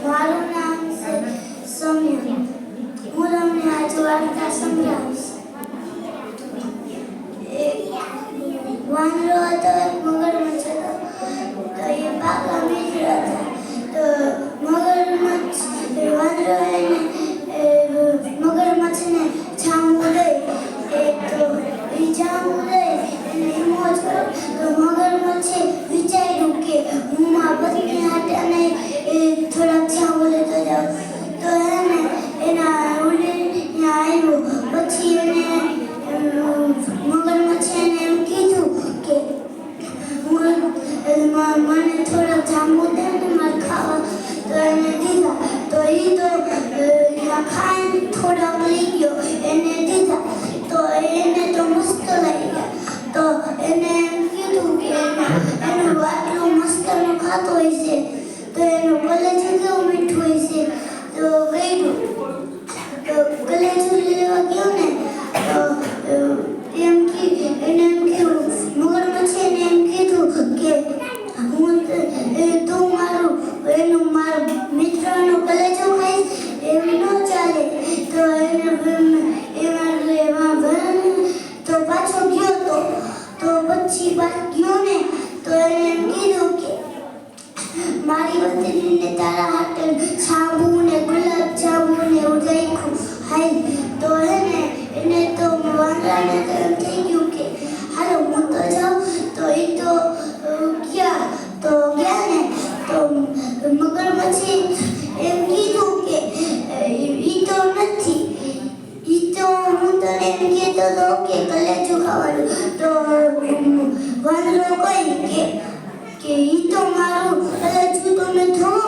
મારું નામ છે સૌમ્ય. હું તમને આજ વાર્તા સમજાવીશ. વાંદરો હતો, એક મગરમચ્છ હતો. તો એ પાકા મિત્ર હતા. તો મગરમચ્છ વાંદરો મગરમચ્છને જાંબુ દઈ તો એ જાંબુ દઈ એને મોજ કરો. તો મગરમચ્છે વિચાર્યું કે હું મારા પત્ની હાટે થોડાક જાંબુ લેતો જાઉં. તો એના આવ્યો. પછી મગરમચ્છે એને એમ કીધું કે મને થોડાક જાંબુ દે ને મારે ખાવા. તો એને દીધા. તો એ ખાઈને થોડાક લઈ ગયો, એને દીધા. તો એને તો મસ્ત લાગ્યા. તો એને એમ કીધું કે એનું આટલું મસ્તનું ખાતો હોય છે તો એનું કલેજું કેવું મીઠું હોય છે. તો ગયું તો કલેજું લેવા ગયો ને તો એને એમ કીધું, મગરમચ્છે એને એમ કીધું કે તું મારા મિત્રનો કલેજો ખાઈશ એમ ન ચાલે. તો તો પાછો ગયો. તો પછી ગયો ને તો એને એમ કીધું કે મારી પત્નીને તારા હાથે જાંબુ ને ગુલાબ જાંબુ ને એવું રાખ્યું હાય. તો એને તો વાંદરાને તો એમ થઈ ગયું કે હાલો હું તો જાઉં. તો એ તો ગયા ને તો મગરમચ્છે એમ કીધું કે ઈ તો નથી, ઈ તો હું તને એમ કહેતો હતો કે કલેજું ખાવાનું. તો વાંદરો કહે કે ઈ તો મારું કલેજું તો મેં થોડું